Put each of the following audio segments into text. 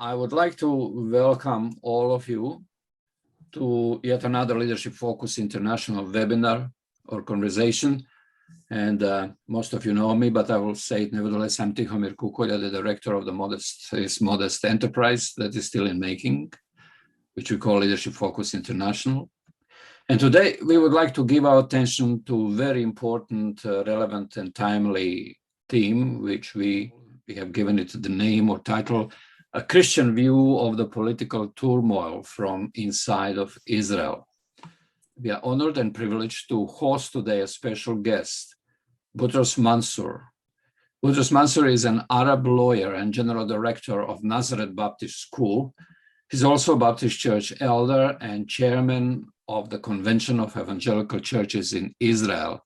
I would like to welcome all of you to yet another Leadership Focus International webinar or conversation. And most of you know me, but I will say it nevertheless. I'm Tihomir Kukolja, the director of the modest enterprise that is still in making, which we call Leadership Focus International. And today we would like to give our attention to a very important, relevant and timely theme, which we have given it the name or title, A Christian View of the Political Turmoil from Inside of Israel. We are honored and privileged to host today a special guest, Botrus Mansour. Botrus Mansour is an Arab lawyer and general director of Nazareth Baptist School. He's also a Baptist Church elder and chairman of the Convention of Evangelical Churches in Israel.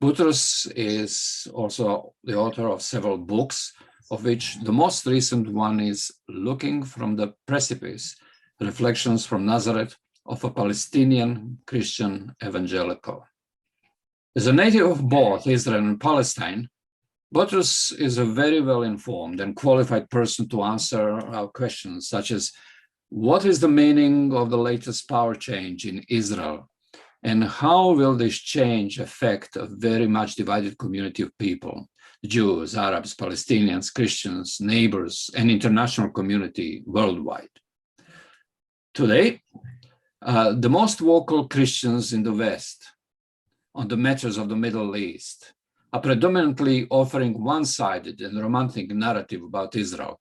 Botrus is also the author of several books, of which the most recent one is Looking from the Precipice, Reflections from Nazareth of a Palestinian Christian Evangelical. As a native of both Israel and Palestine, Botrus is a very well-informed and qualified person to answer our questions, such as, what is the meaning of the latest power change in Israel? And how will this change affect a very much divided community of people? Jews, Arabs, Palestinians, Christians, neighbors, and international community worldwide. Today, the most vocal Christians in the West on the matters of the Middle East are predominantly offering one-sided and romantic narrative about Israel,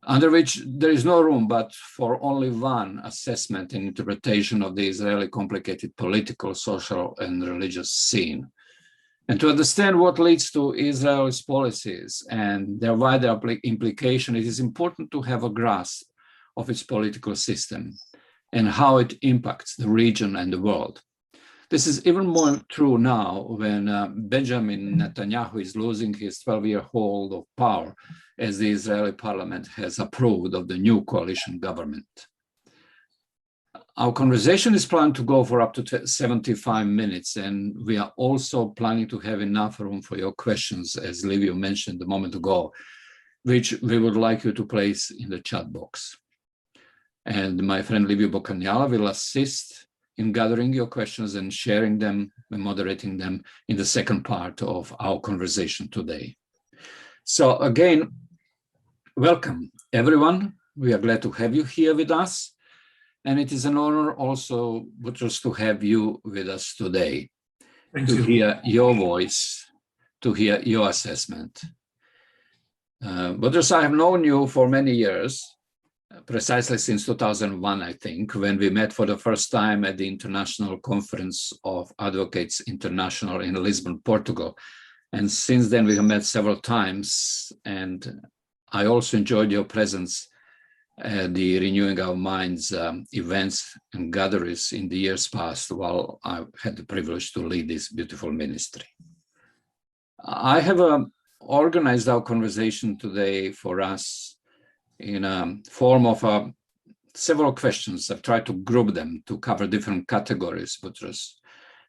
under which there is no room but for only one assessment and interpretation of the Israeli complicated political, social, and religious scene. And to understand what leads to Israel's policies and their wider implication, it is important to have a grasp of its political system and how it impacts the region and the world. This is even more true now when Benjamin Netanyahu is losing his 12-year hold of power, as the Israeli parliament has approved of the new coalition government. Our conversation is planned to go for up to 75 minutes, and we are also planning to have enough room for your questions, as Livio mentioned a moment ago, which we would like you to place in the chat box. And my friend Livio Boccagnala will assist in gathering your questions and sharing them and moderating them in the second part of our conversation today. So again, welcome everyone. We are glad to have you here with us. And it is an honor also, Botrus, to have you with us today. Thank you. Hear your voice, to hear your assessment. Botrus, I have known you for many years, precisely since 2001, I think, when we met for the first time at the International Conference of Advocates International in Lisbon, Portugal. And since then, we have met several times. And I also enjoyed your presence at the Renewing Our Minds events and gatherings in the years past, while I had the privilege to lead this beautiful ministry. I have organized our conversation today for us in a form of several questions. I've tried to group them to cover different categories, Botrus.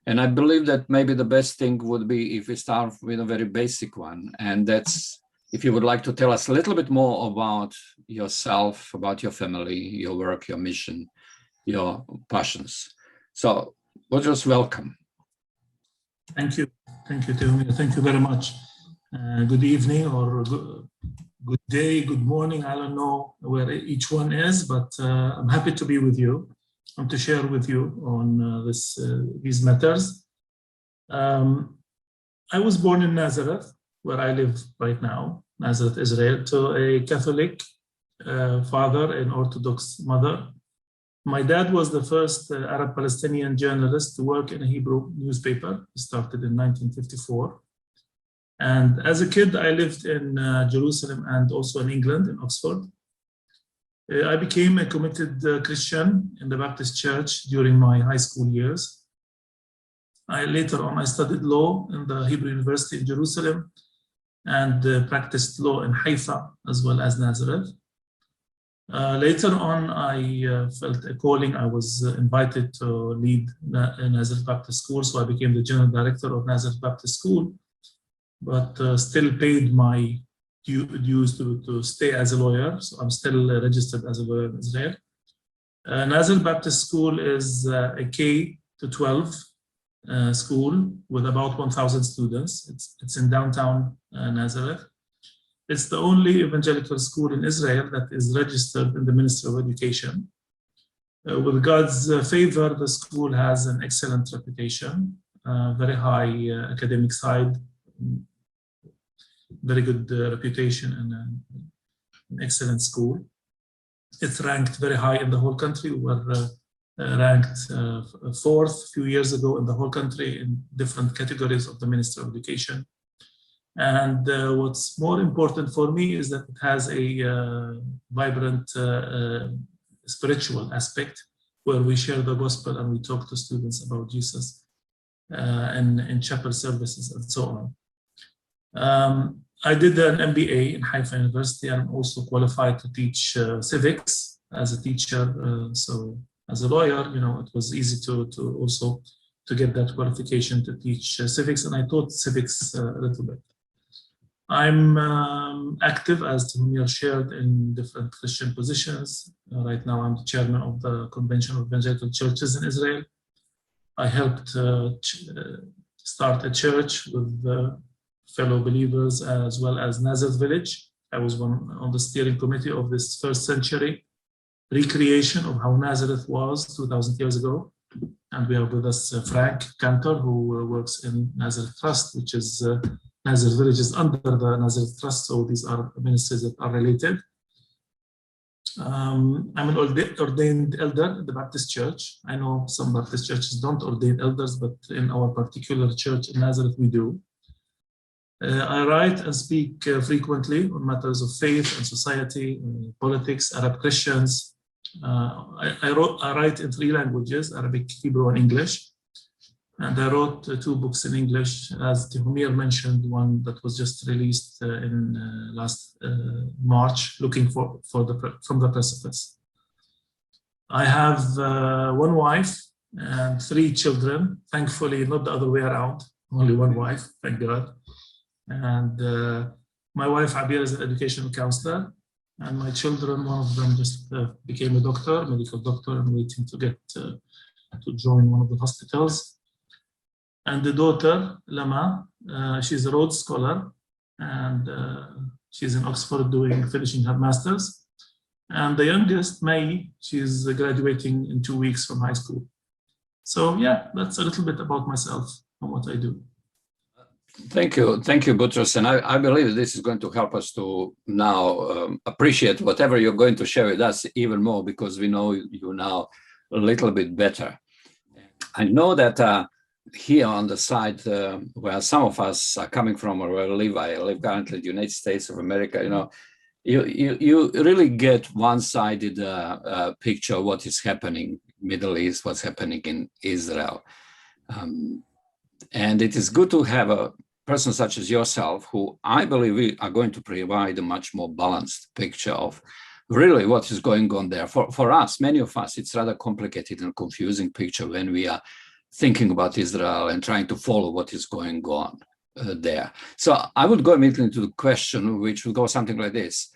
And I believe that maybe the best thing would be if we start with a very basic one, and that's if you would like to tell us a little bit more about yourself, about your family, your work, your mission, your passions. So, Botrus, welcome. Thank you. Thank you, Tihomir. Thank you very much. Good evening or good day, good morning. I don't know where each one is, but I'm happy to be with you and to share with you on these matters. I was born in Nazareth, where I live right now, Nazareth, Israel, to a Catholic father and Orthodox mother. My dad was the first Arab-Palestinian journalist to work in a Hebrew newspaper. He started in 1954. And as a kid, I lived in Jerusalem and also in England, in Oxford. I became a committed Christian in the Baptist Church during my high school years. Later on, I studied law in the Hebrew University in Jerusalem and practiced law in Haifa as well as Nazareth. Later on, I felt a calling. I was invited to lead Nazareth Baptist School, so I became the general director of Nazareth Baptist School, but still paid my dues to stay as a lawyer. So I'm still registered as a lawyer in Israel. Nazareth Baptist School is a K to 12 school with about 1,000 students. It's in downtown Nazareth. It's the only evangelical school in Israel that is registered in the Ministry of Education. With God's favor, the school has an excellent reputation, very high academic side, very good reputation, and an excellent school. It's ranked very high in the whole country. We were ranked fourth a few years ago in the whole country in different categories of the Ministry of Education. And what's more important for me is that it has a vibrant spiritual aspect where we share the gospel and we talk to students about Jesus and in chapel services and so on. I did an MBA in Haifa University and I'm also qualified to teach civics as a teacher. So as a lawyer, you know, it was easy to also to get that qualification to teach civics, and I taught civics a little bit. I'm active, as Turmoil shared, in different Christian positions. Right now, I'm the chairman of the Convention of Evangelical Churches in Israel. I helped start a church with fellow believers as well as Nazareth Village. I was on the steering committee of this first century recreation of how Nazareth was 2,000 years ago. And we have with us Frank Cantor, who works in Nazareth Trust, which is Nazareth Village is under the Nazareth Trust, so these are ministries that are related. I'm an ordained elder in the Baptist Church. I know some Baptist churches don't ordain elders, but in our particular church in Nazareth, we do. I write and speak frequently on matters of faith and society, politics, Arab Christians. I write in 3 languages, Arabic, Hebrew, and English. And I wrote 2 books in English, as Turmoil mentioned, one that was just released in last March, Looking from the Precipice. I have 1 wife and 3 children, thankfully not the other way around, only 1 wife, thank God. And my wife, Abir, is an educational counselor. And my children, one of them just became a doctor, medical doctor, and waiting to get to join one of the hospitals. And the daughter, Lama, she's a Rhodes Scholar, and she's in Oxford finishing her master's. And the youngest, May, she's graduating in 2 weeks from high school. So yeah, that's a little bit about myself and what I do. Thank you, Botrus. And I believe this is going to help us to now appreciate whatever you're going to share with us even more, because we know you now a little bit better. I know that here on the side where some of us are coming from, or where I live currently in the United States of America, you know, you really get one-sided picture of what is happening in Middle East, what's happening in Israel. And it is good to have a person such as yourself, who I believe we are going to provide a much more balanced picture of really what is going on there. For us, many of us, it's rather complicated and confusing picture when we are thinking about Israel and trying to follow what is going on there. So I would go immediately into the question, which will go something like this.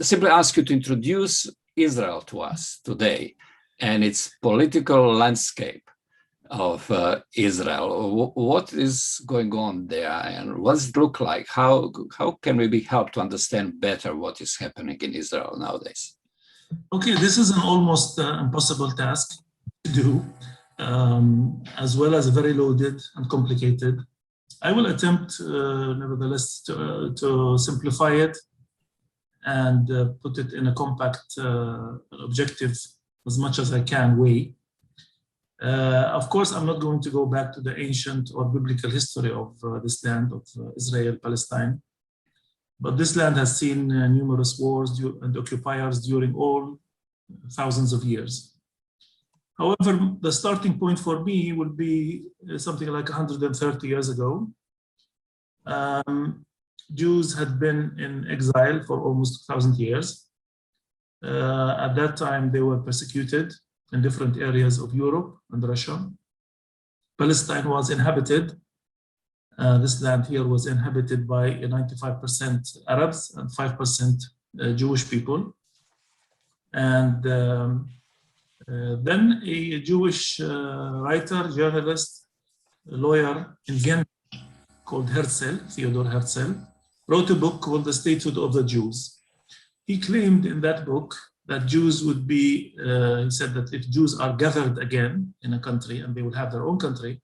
Simply ask you to introduce Israel to us today and its political landscape of Israel. What is going on there, and what does it look like? How can we be helped to understand better what is happening in Israel nowadays? Okay, this is an almost impossible task to do, as well as very loaded and complicated. I will attempt, nevertheless, to simplify it and put it in a compact, objective, as much as I can way. Of course, I'm not going to go back to the ancient or biblical history of this land of Israel, Palestine, but this land has seen numerous wars and occupiers during all thousands of years. However, the starting point for me would be something like 130 years ago. Jews had been in exile for almost 1,000 years. At that time, they were persecuted in different areas of Europe and Russia. Palestine was inhabited This land here was inhabited by 95% Arabs and 5% Jewish people. And then a Jewish writer, journalist, lawyer in Vienna called Herzl, Theodor Herzl, wrote a book called The Statehood of the Jews. He claimed in that book that Jews would be, he said that if Jews are gathered again in a country and they will have their own country,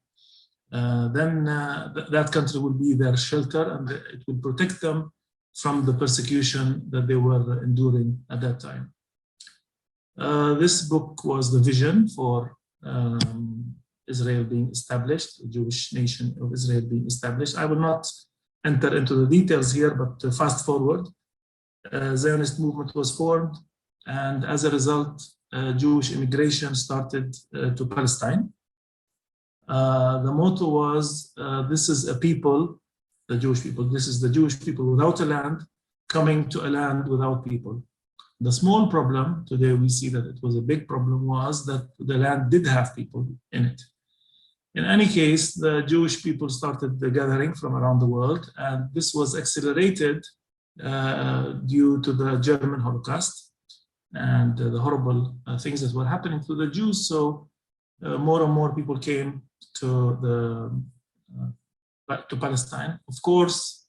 then that country will be their shelter and it will protect them from the persecution that they were enduring at that time. This book was the vision for Israel being established, the Jewish nation of Israel being established. I will not enter into the details here, but fast forward, Zionist movement was formed, and as a result, Jewish immigration started to Palestine. The motto was, this is a people, the Jewish people, this is the Jewish people without a land coming to a land without people. The small problem, today we see that it was a big problem, was that the land did have people in it. In any case, the Jewish people started gathering from around the world, and this was accelerated due to the German Holocaust and the horrible things that were happening to the Jews. So more and more people came to Palestine. Of course,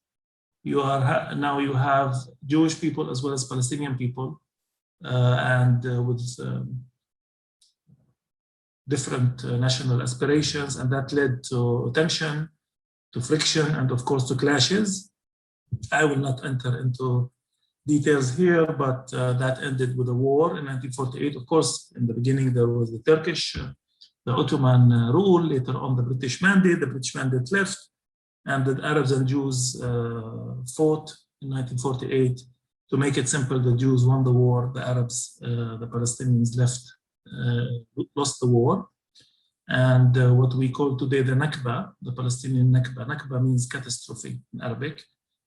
now you have Jewish people as well as Palestinian people, and with different national aspirations, and that led to tension, to friction, and of course to clashes. I will not enter into details here, but that ended with a war in 1948. Of course, in the beginning there was the Turkish, the Ottoman rule, later on the British mandate left, and the Arabs and Jews fought in 1948. To make it simple, the Jews won the war, the Arabs, the Palestinians lost the war. And what we call today the Nakba, the Palestinian Nakba. Nakba means catastrophe in Arabic.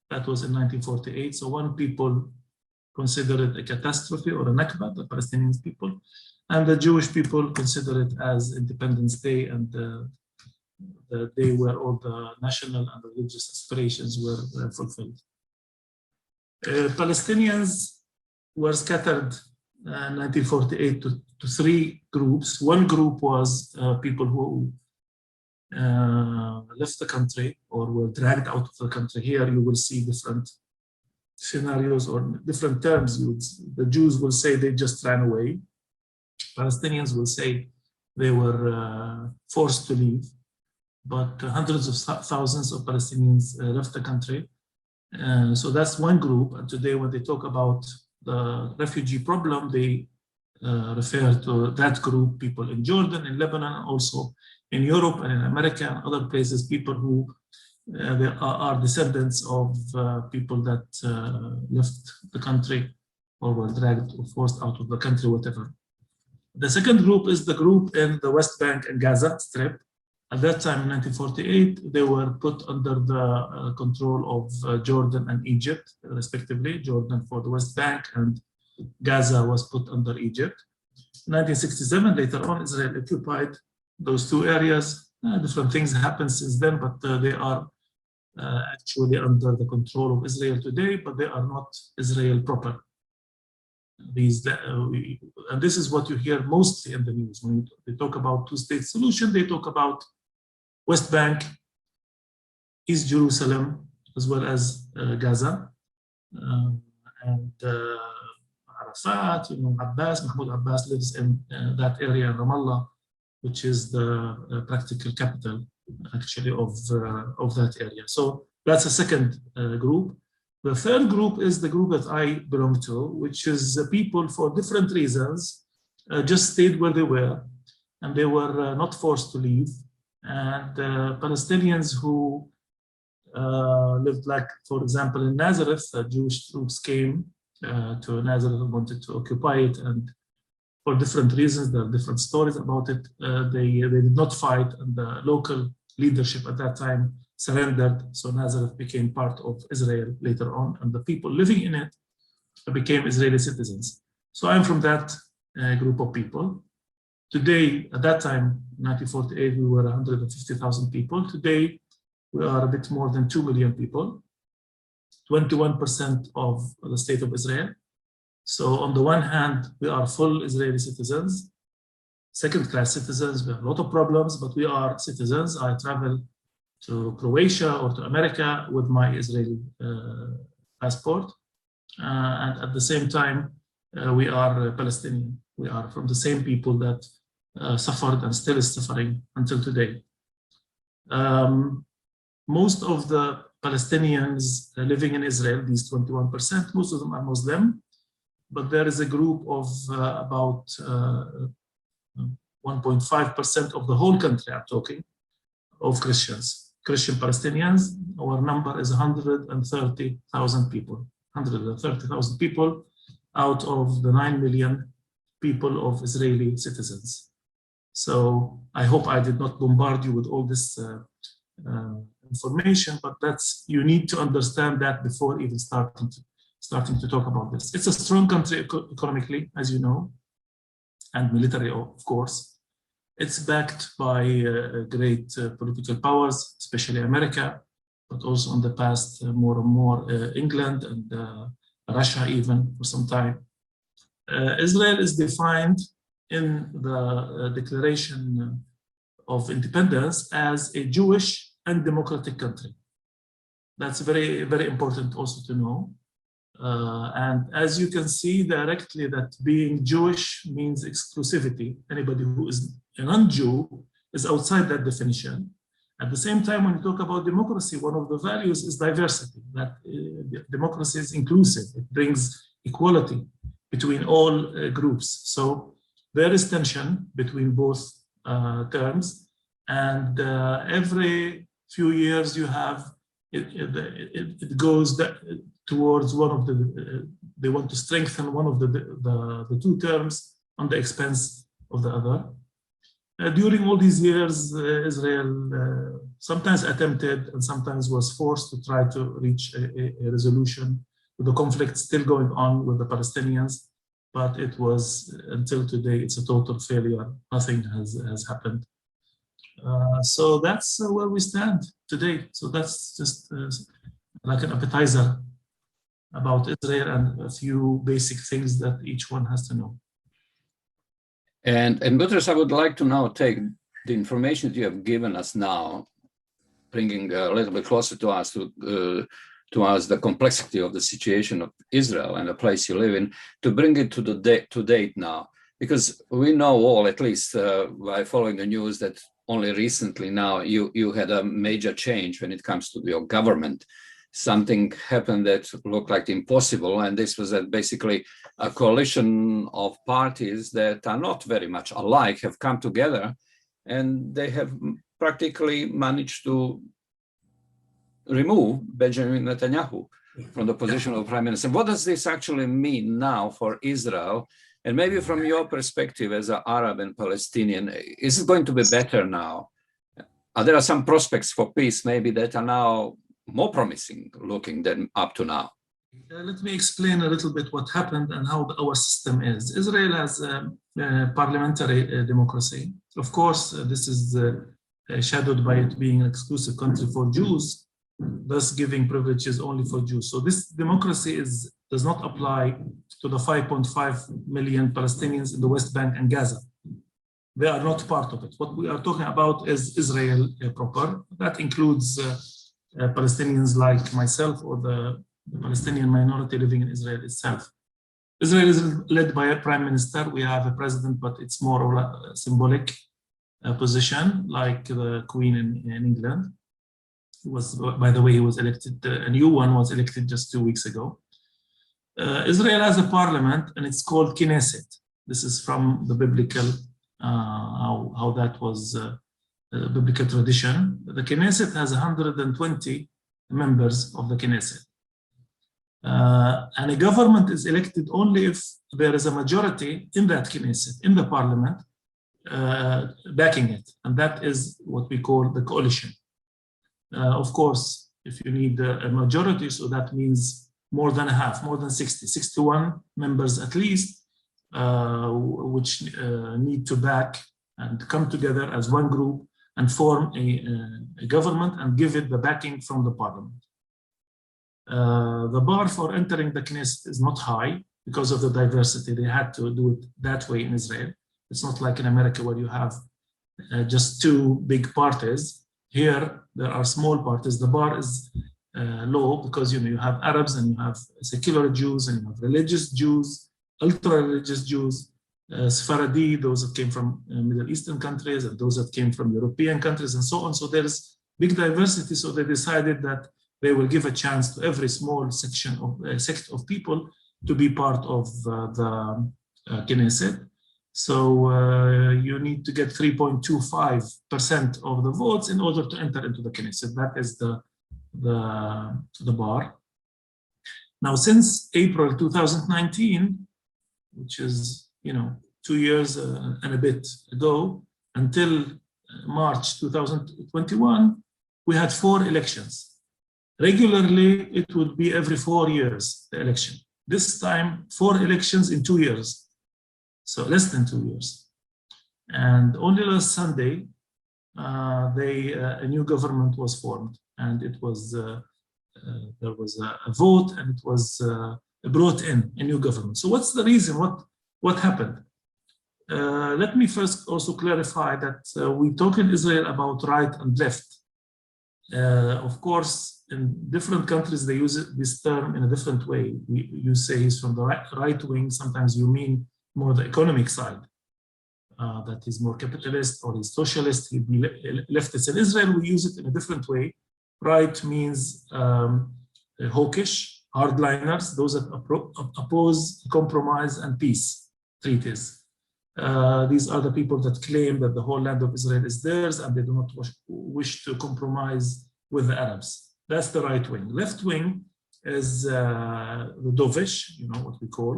That was in 1948. So one people consider it a catastrophe or a Nakba, the Palestinian people, and the Jewish people consider it as Independence Day and the day where all the national and religious aspirations were fulfilled. Palestinians were scattered in 1948 to three groups. One group was people who left the country or were dragged out of the country. Here you will see different scenarios or different terms. The Jews will say they just ran away. Palestinians will say they were forced to leave. But hundreds of thousands of Palestinians left the country. So that's one group. And today when they talk about the refugee problem, they refer to that group, people in Jordan, in Lebanon, also in Europe and in America and other places, people who they are descendants of people that left the country or were dragged or forced out of the country, whatever. The second group is the group in the West Bank and Gaza Strip. At that time in 1948, they were put under the control of Jordan and Egypt, respectively. Jordan for the West Bank and Gaza was put under Egypt. In 1967, later on, Israel occupied those two areas. Different things happened since then, but they are actually under the control of Israel today, but they are not Israel proper. And this is what you hear mostly in the news. When they talk about two-state solution, they talk about West Bank, East Jerusalem, as well as Gaza, and Arafat, Mahmoud Abbas lives in that area in Ramallah, which is the practical capital, actually, of that area. So that's a second group. The third group is the group that I belong to, which is people for different reasons just stayed where they were, and they were not forced to leave. And Palestinians who lived, like, for example, in Nazareth, Jewish troops came to Nazareth and wanted to occupy it, and for different reasons, there are different stories about it. They did not fight, and the local leadership at that time surrendered. So Nazareth became part of Israel later on, and the people living in it became Israeli citizens. So I'm from that group of people. Today, at that time, 1948, we were 150,000 people. Today, we are a bit more than 2 million people, 21% of the state of Israel. So on the one hand, we are full Israeli citizens, second-class citizens. We have a lot of problems, but we are citizens. I travel to Croatia or to America with my Israeli passport. And at the same time, we are Palestinian. We are from the same people that suffered and still is suffering until today. Most of the Palestinians living in Israel, these 21%, most of them are Muslim, but there is a group of about 1.5% of the whole country, I'm talking, of Christians, Christian Palestinians. Our number is 130,000 people, 130,000 people out of the 9 million people of Israeli citizens. So I hope I did not bombard you with all this information, but you need to understand that before even starting to talk about this. It's a strong country economically, as you know, and military, of course. It's backed by great political powers, especially America, but also in the past more and more England and Russia even for some time. Israel is defined in the Declaration of Independence as a Jewish and democratic country. That's very, very important also to know. And as you can see directly that being Jewish means exclusivity. Anybody who is a non-Jew is outside that definition. At the same time, when you talk about democracy, one of the values is diversity, that democracy is inclusive. It brings equality between all groups. So there is tension between both terms. And every few years you have, it goes towards one of they want to strengthen one of the two terms on the expense of the other. During all these years, Israel sometimes attempted and sometimes was forced to try to reach a resolution with the conflict still going on with the Palestinians, but it was, until today, it's a total failure. Nothing has happened. So that's where we stand today. So that's just like an appetizer about Israel and a few basic things that each one has to know. And Botrus, I would like to now take the information that you have given us now, bringing a little bit closer to us, to us the complexity of the situation of Israel and the place you live in, to bring it to date now. Because we know all, at least by following the news, that only recently now you had a major change when it comes to your government. Something happened that looked like impossible, and this was basically a coalition of parties that are not very much alike have come together, and they have practically managed to remove Benjamin Netanyahu from the position of prime minister. What does this actually mean now for Israel? And maybe from your perspective as an Arab and Palestinian, is it going to be better now? There are some prospects for peace maybe that are now more promising looking than up to now. Let me explain a little bit what happened and how our system is. Israel has a parliamentary democracy. Of course, this is shadowed by it being an exclusive country for Jews, thus giving privileges only for Jews. So this democracy does not apply to the 5.5 million Palestinians in the West Bank and Gaza. They are not part of it. What we are talking about is Israel proper. That includes Palestinians like myself or the Palestinian minority living in Israel itself. Israel is led by a prime minister. We have a president, but it's more of a symbolic position, like the Queen in England. By the way, he was elected, a new one was elected just 2 weeks ago. Israel has a parliament, and it's called Knesset. This is from the biblical, how that was biblical tradition. The Knesset has 120 members of the Knesset. And a government is elected only if there is a majority in that Knesset, in the parliament, backing it. And that is what we call the coalition. Of course, if you need a majority, so that means more than a half, more than 61 members at least, which need to back and come together as one group and form a government and give it the backing from the parliament. The bar for entering the Knesset is not high because of the diversity. They had to do it that way in Israel. It's not like in America where you have just two big parties. Here, there are small parties. The bar is low because you have Arabs and you have secular Jews and you have religious Jews, ultra-religious Jews, Sephardi, those that came from Middle Eastern countries, and those that came from European countries, and so on. So there's big diversity. So they decided that they will give a chance to every small section of sect of people to be part of the Knesset. So you need to get 3.25% of the votes in order to enter into the Knesset. That is the bar. Now, since April 2019, which is 2 years and a bit ago, until March 2021, we had 4 elections. Regularly, it would be every 4 years, the election. This time, 4 elections in 2 years. So less than 2 years. And only last Sunday, a new government was formed, and it was there was a vote, and it was brought in a new government. So what's the reason? What happened? Let me first also clarify that we talk in Israel about right and left. Of course, in different countries, they use this term in a different way. You say he's from the right wing. Sometimes you mean more the economic side, that he's more capitalist or he's socialist, he'd be leftist. In Israel, we use it in a different way. Right means hawkish, hardliners, those that oppose compromise and peace treaties. These are the people that claim that the whole land of Israel is theirs and they do not wish to compromise with the Arabs. That's the right wing. Left wing is the dovish, what we call,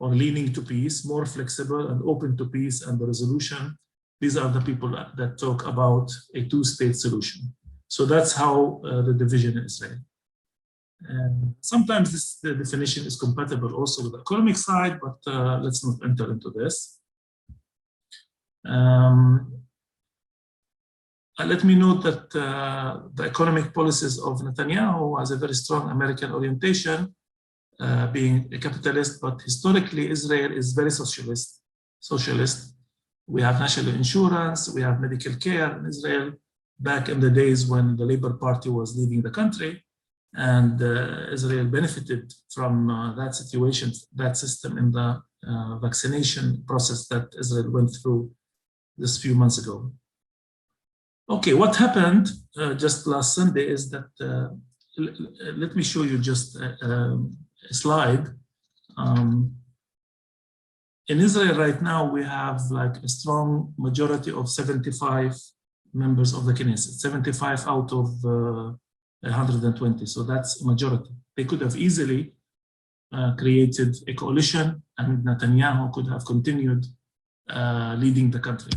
or leaning to peace, more flexible and open to peace and the resolution. These are the people that talk about a two-state solution. So that's how the division in Israel. And sometimes the definition is compatible also with the economic side, but let's not enter into this. Let me note that the economic policies of Netanyahu has a very strong American orientation, being a capitalist, but historically Israel is very socialist. We have national insurance, we have medical care in Israel back in the days when the Labour Party was leading the country, and Israel benefited from that situation, that system in the vaccination process that Israel went through just a few months ago. Okay, what happened just last Sunday is that, let me show you just a slide. In Israel right now, we have like a strong majority of 75 members of the Knesset, 75 out of 120, so that's a majority. They could have easily created a coalition, and Netanyahu could have continued leading the country.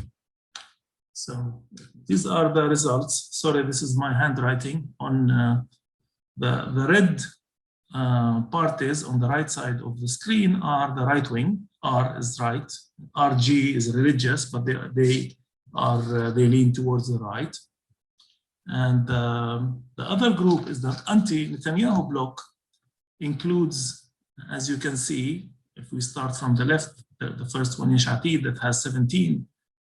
So these are the results. Sorry, this is my handwriting. On the red parties on the right side of the screen are the right wing. R is right. RG is religious, but they lean towards the right. And the other group is the anti-Netanyahu bloc, includes, as you can see, if we start from the left, the first one, Yesh Atid, that has 17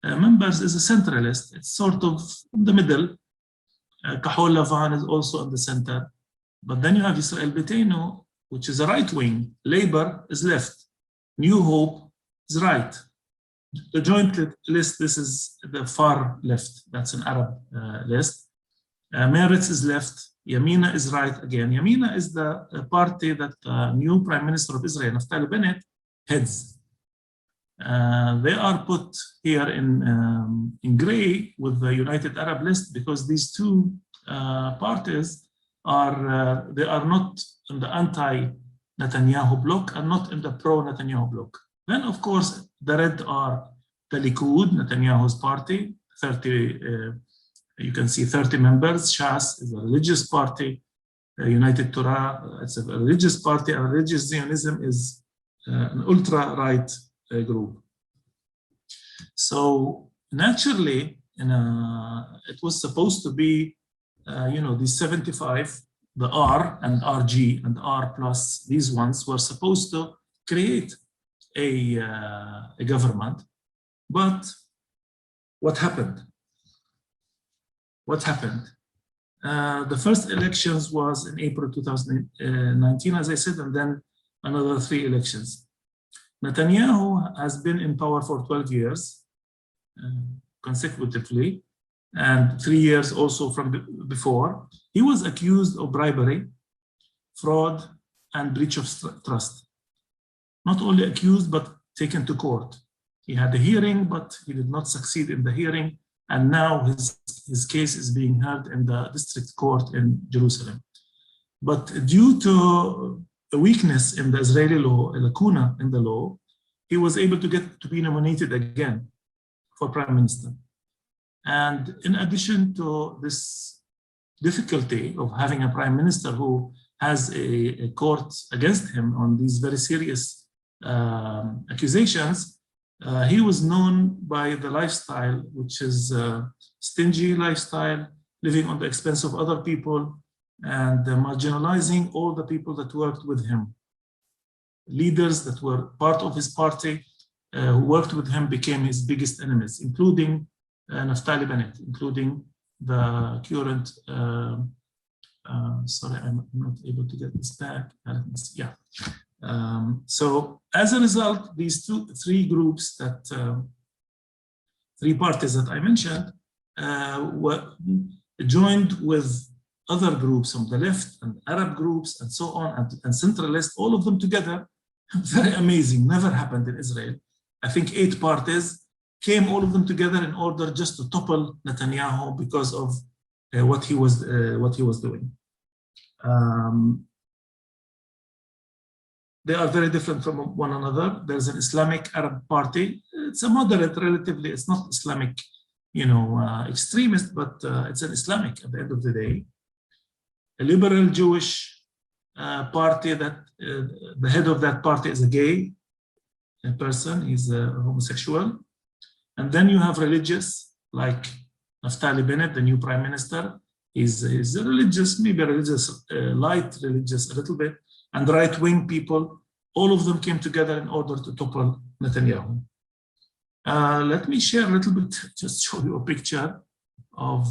members, is a centralist. It's sort of in the middle. Kahol Lavan is also in the center. But then you have Yisrael Beiteinu, which is a right wing. Labour is left. New Hope is right. The joint list, this is the far left. That's an Arab list. Meretz is left. Yamina is right again. Yamina is the party that the new Prime Minister of Israel, Naftali Bennett, heads. They are put here in gray with the United Arab List because these two parties they are not in the anti-Netanyahu bloc and not in the pro-Netanyahu bloc. Then, of course, the red are the Likud, Netanyahu's party, 30. You can see 30 members. Shas is a religious party. United Torah, it's a religious party. And religious Zionism is an ultra-right group. So naturally, it was supposed to be, the 75, the R and RG and R plus, these ones were supposed to create a government. But what happened? What happened? The first elections was in April 2019, as I said, and then another 3 elections. Netanyahu has been in power for 12 years consecutively, and 3 years also from before. He was accused of bribery, fraud, and breach of trust. Not only accused, but taken to court. He had a hearing, but he did not succeed in the hearing. And now his case is being heard in the district court in Jerusalem. But due to a weakness in the Israeli law, a lacuna in the law, he was able to be nominated again for prime minister. And in addition to this difficulty of having a prime minister who has a court against him on these very serious accusations, he was known by the lifestyle, which is stingy lifestyle, living on the expense of other people, and marginalizing all the people that worked with him. Leaders that were part of his party who worked with him became his biggest enemies, including Naftali Bennett, including the current, sorry, I'm not able to get this back. Yeah. So as a result, these three groups that, 3 parties that I mentioned, were joined with other groups on the left and Arab groups and so on, and centralist, all of them together. Very amazing, never happened in Israel. I think 8 parties came, all of them together, in order just to topple Netanyahu because of what he was doing. They are very different from one another. There's an Islamic Arab party. It's a moderate, relatively. It's not Islamic, extremist, but it's an Islamic at the end of the day. A liberal Jewish party that the head of that party is a gay person. He's a homosexual. And then you have religious, like Naftali Bennett, the new prime minister. He's a religious, maybe a religious, light religious a little bit, and right-wing people. All of them came together in order to topple Netanyahu. Let me share a little bit, just show you a picture of,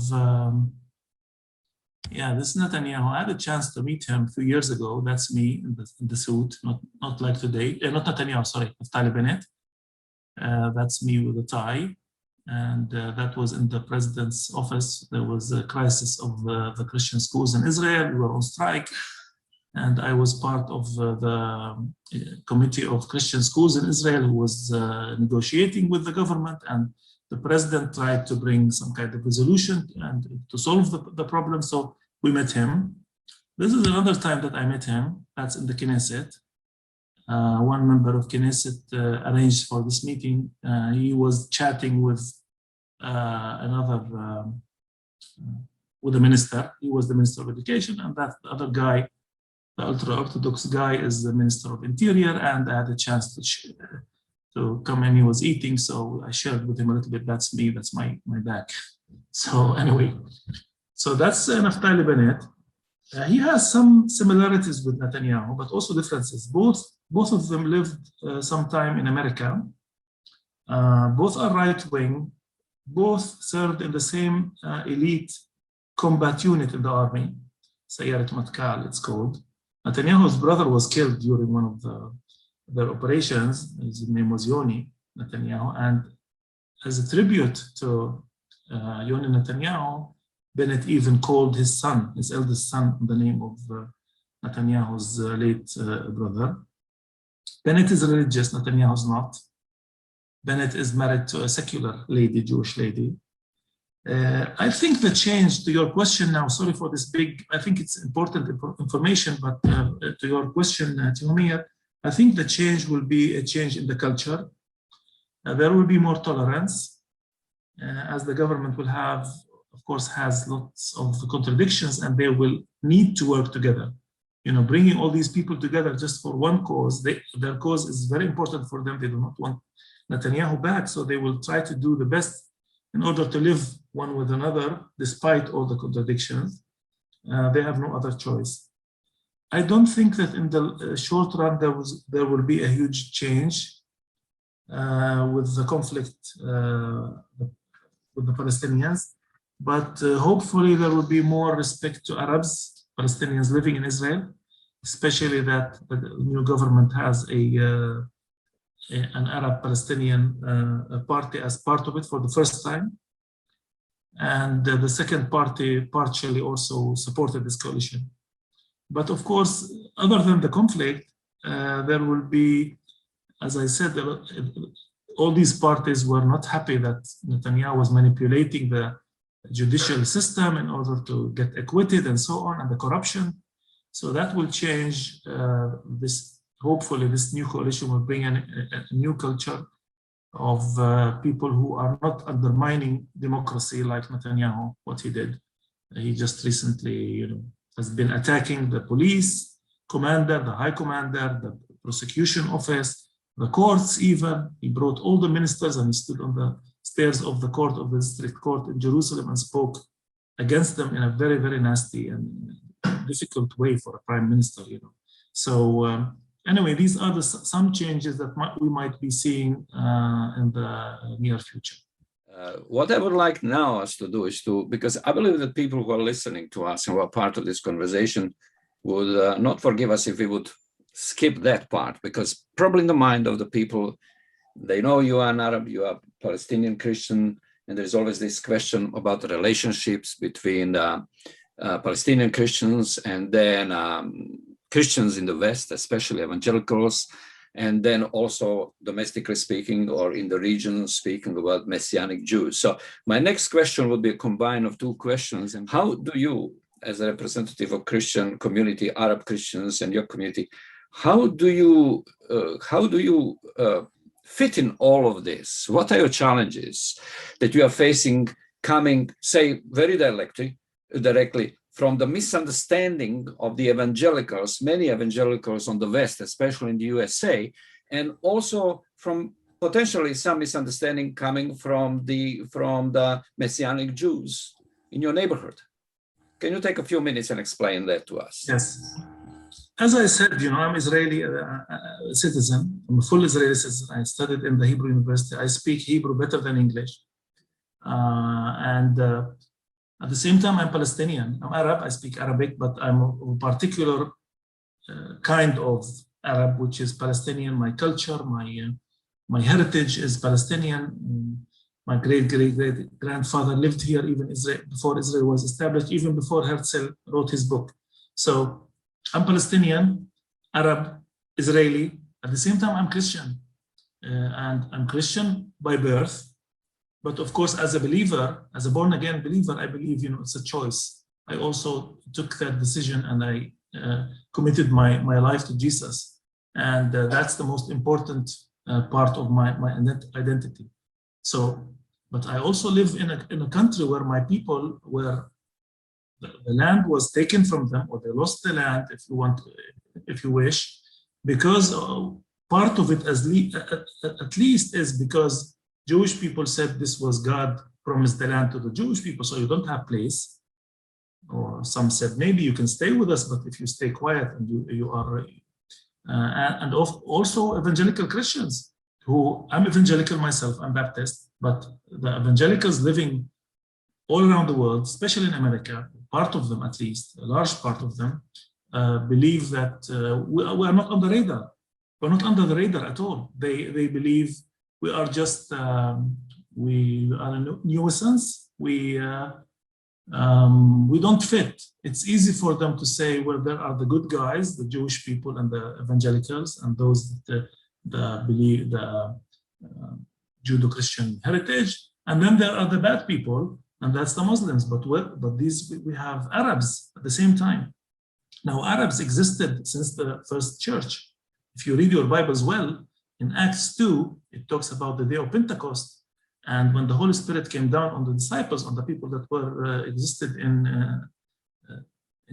this Netanyahu. I had a chance to meet him a few years ago. That's me in the suit, not like today. Not Netanyahu, sorry, Naftali Bennett. That's me with a tie. And that was in the president's office. There was a crisis of the Christian schools in Israel. We were on strike. And I was part of the committee of Christian schools in Israel who was negotiating with the government. And the president tried to bring some kind of resolution and to solve the problem. So we met him. This is another time that I met him. That's in the Knesset. One member of Knesset arranged for this meeting. He was chatting with with the minister. He was the minister of education, and that other guy, the ultra-Orthodox guy, is the minister of interior. And I had a chance to come in. He was eating, so I shared with him a little bit. That's me. That's my back. So anyway, so that's Naftali Bennett. He has some similarities with Netanyahu, but also differences. Both of them lived some time in America. Both are right-wing. Both served in the same elite combat unit in the army, Sayarat Matkal, it's called. Netanyahu's brother was killed during one of their operations. His name was Yoni Netanyahu. And as a tribute to Yoni Netanyahu, Bennett even called his son, his eldest son, the name of Netanyahu's late brother. Bennett is religious, Netanyahu's not. Bennett is married to a secular lady, Jewish lady. I think the change, to your question now, sorry for this big, I think it's important information, but to your question, Tihomir, I think the change will be a change in the culture. There will be more tolerance, as the government will have, of course, has lots of contradictions, and they will need to work together. Bringing all these people together just for one cause, their cause is very important for them. They do not want Netanyahu back, so they will try to do the best in order to live one with another, despite all the contradictions. They have no other choice. I don't think that in the short run there will be a huge change with the conflict with the Palestinians, but hopefully there will be more respect to Arabs, Palestinians living in Israel, especially that the new government has an Arab Palestinian party as part of it for the first time. And the second party partially also supported this coalition. But of course, other than the conflict, there will be, as I said, all these parties were not happy that Netanyahu was manipulating the judicial system in order to get acquitted and so on, and the corruption. So that will change this. Hopefully, this new coalition will bring a new culture of people who are not undermining democracy like Netanyahu, what he did. He just recently, has been attacking the police commander, the high commander, the prosecution office, the courts even. He brought all the ministers and he stood on the stairs of the court of the district court in Jerusalem and spoke against them in a very, very nasty and difficult way for a prime minister, So anyway, these are some changes that we might be seeing in the near future. What I would like now us to do is because I believe that people who are listening to us and who are part of this conversation would not forgive us if we would skip that part, because probably in the mind of the people, they know you are an Arab, you are Palestinian Christian, and there's always this question about the relationships between Palestinian Christians and then Christians in the West, especially evangelicals, and then also domestically speaking or in the region speaking about Messianic Jews. So my next question would be a combine of two questions. And how do you, as a representative of Christian community, Arab Christians and your community, how do you fit in all of this? What are your challenges that you are facing coming, say, very directly from the misunderstanding of the evangelicals, many evangelicals on the West, especially in the USA, and also from potentially some misunderstanding coming from the Messianic Jews in your neighborhood? Can you take a few minutes and explain that to us? Yes. As I said, I'm Israeli citizen. I'm a full Israeli citizen. I studied in the Hebrew University. I speak Hebrew better than English. At the same time, I'm Palestinian. I'm Arab. I speak Arabic, but I'm a particular kind of Arab, which is Palestinian. My culture, my heritage is Palestinian. My great-great-grandfather lived here even before Israel was established, even before Herzl wrote his book. So I'm Palestinian, Arab, Israeli. At the same time, I'm Christian. And I'm Christian by birth. But of course, as a believer, as a born-again believer, I believe, it's a choice. I also took that decision and I committed my life to Jesus. And that's the most important part of my identity. So, but I also live in a country where my people were, the land was taken from them, or they lost the land, if you wish, because part of it at least is because Jewish people said this was God promised the land to the Jewish people, so you don't have place. Or some said, maybe you can stay with us, but if you stay quiet and you are, and also evangelical Christians, who, I'm evangelical myself, I'm Baptist, but the evangelicals living all around the world, especially in America, part of them at least, a large part of them, believe that we are not on the radar. We're not under the radar at all. They believe we are just, we are a nuisance. We don't fit. It's easy for them to say, well, there are the good guys, the Jewish people and the evangelicals, and those that believe the Judeo-Christian heritage, and then there are the bad people, and that's the Muslims. But we have Arabs at the same time. Now, Arabs existed since the first church. If you read your Bibles well, in Acts 2, it talks about the day of Pentecost, and when the Holy Spirit came down on the disciples, on the people that were existed in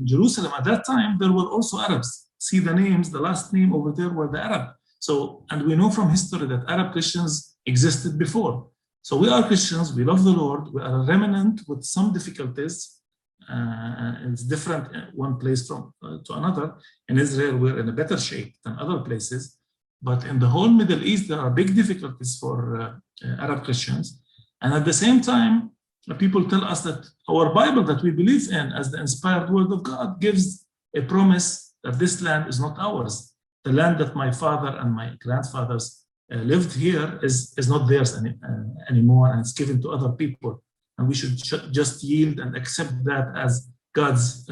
Jerusalem at that time, there were also Arabs. See the names, the last name over there were the Arab. So, and we know from history that Arab Christians existed before. So we are Christians, we love the Lord, we are a remnant with some difficulties. It's different one place from to another. In Israel, we're in a better shape than other places. But in the whole Middle East, there are big difficulties for Arab Christians. And at the same time, people tell us that our Bible that we believe in as the inspired word of God gives a promise that this land is not ours. The land that my father and my grandfathers lived here is not theirs anymore, and it's given to other people. And we should just yield and accept that as God's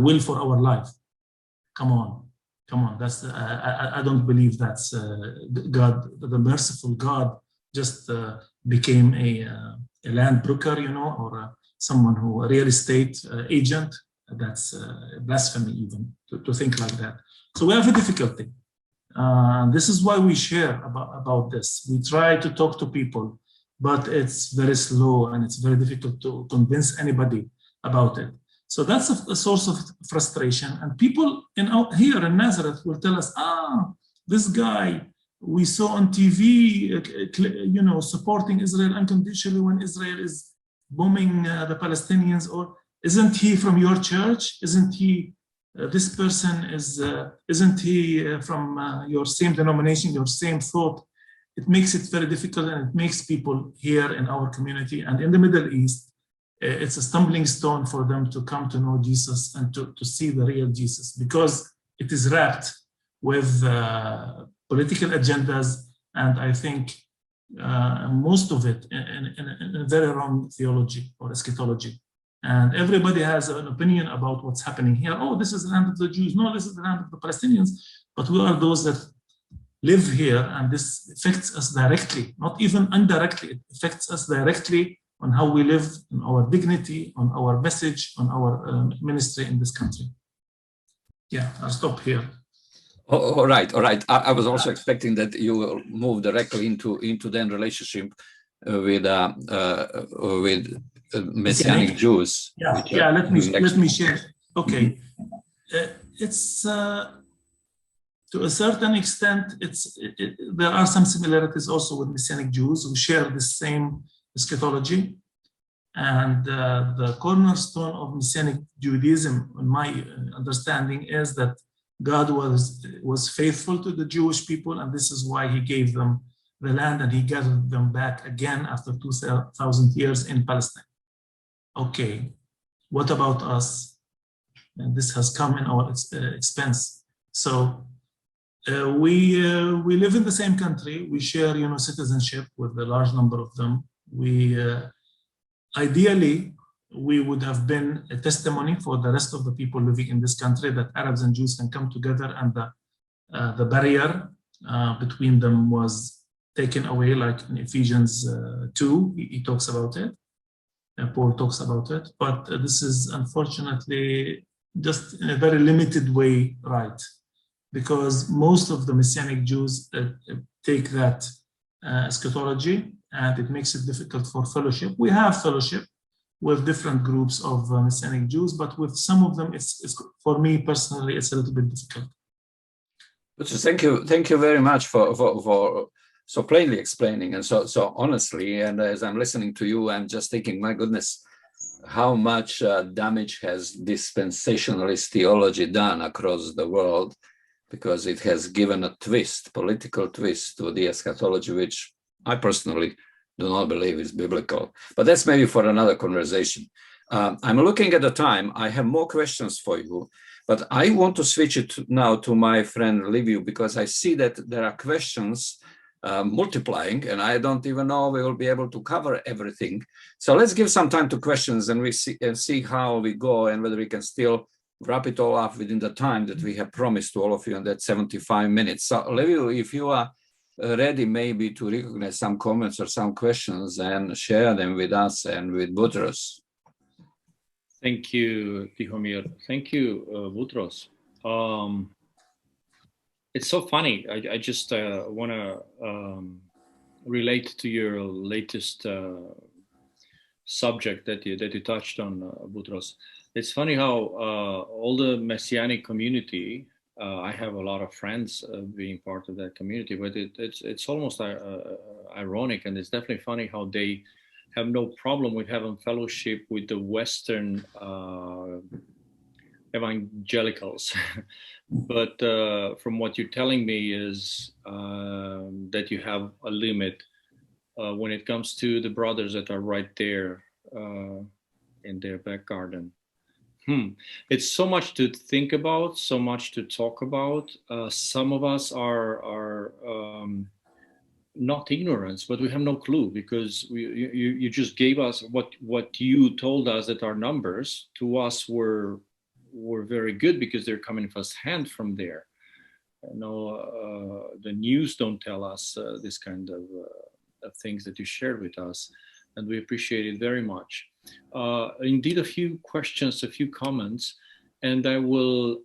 will for our life. Come on. That's I don't believe that's God, the merciful God, just became a land broker, or someone who a real estate agent. That's blasphemy even to think like that. So we have a difficulty. This is why we share about this. We try to talk to people, but it's very slow and it's very difficult to convince anybody about it. So that's a source of frustration. And people here in Nazareth will tell us, this guy we saw on TV, supporting Israel unconditionally when Israel is bombing the Palestinians, or isn't he from your church? Isn't he, this person isn't he from your same denomination, your same thought? It makes it very difficult, and it makes people here in our community and in the Middle East, it's a stumbling stone for them to come to know Jesus and to see the real Jesus, because it is wrapped with political agendas, and I think most of it in a very wrong theology or eschatology. And everybody has an opinion about what's happening here. Oh, this is the land of the Jews. No, this is the land of the Palestinians. But we are those that live here, and this affects us directly, not even indirectly. It affects us directly on how we live, on our dignity, on our message, on our ministry in this country. Yeah, I'll stop here. All right. I was also expecting that you will move directly into then relationship with Messianic Jews. Yeah. Let me share. Okay, it's to a certain extent, there are some similarities also with Messianic Jews who share the same eschatology. And the cornerstone of Messianic Judaism, in my understanding, is that God was faithful to the Jewish people, and this is why he gave them the land and he gathered them back again after 2,000 years in Palestine. Okay, what about us? And this has come in our expense. So we live in the same country. We share, citizenship with a large number of them. Ideally, we would have been a testimony for the rest of the people living in this country that Arabs and Jews can come together, and the barrier between them was taken away, like in Ephesians 2, he talks about it. Paul talks about it, but this is unfortunately just in a very limited way, right? Because most of the Messianic Jews take that eschatology, and it makes it difficult for fellowship. We have fellowship with different groups of Messianic Jews, but with some of them, it's for me personally, it's a little bit difficult. Thank you very much for so plainly explaining and so honestly. And as I'm listening to you, I'm just thinking, my goodness, how much damage has dispensationalist theology done across the world, because it has given a political twist to the eschatology, which I personally do not believe is biblical. But that's maybe for another conversation. I'm looking at the time. I have more questions for you, but I want to switch it now to my friend Liviu, because I see that there are questions multiplying, and I don't even know we will be able to cover everything. So let's give some time to questions, and we see how we go, and whether we can still wrap it all up within the time that we have promised to all of you, and that's 75 minutes. So Liviu, if you are ready maybe to recognize some comments or some questions and share them with us and with Botrus. Thank you, Tihomir. Thank you, Botrus. It's so funny. I just want to relate to your latest subject that you touched on, Botrus. It's funny how all the Messianic community I have a lot of friends being part of that community, but it's almost ironic, and it's definitely funny how they have no problem with having fellowship with the Western evangelicals. But from what you're telling me is that you have a limit when it comes to the brothers that are right there in their back garden. It's so much to think about, so much to talk about. Some of us are not ignorance, but we have no clue, because you just gave us what you told us, that our numbers to us were very good because they're coming firsthand from there. The news don't tell us this kind of things that you shared with us, and we appreciate it very much. Indeed, a few questions, a few comments, and I will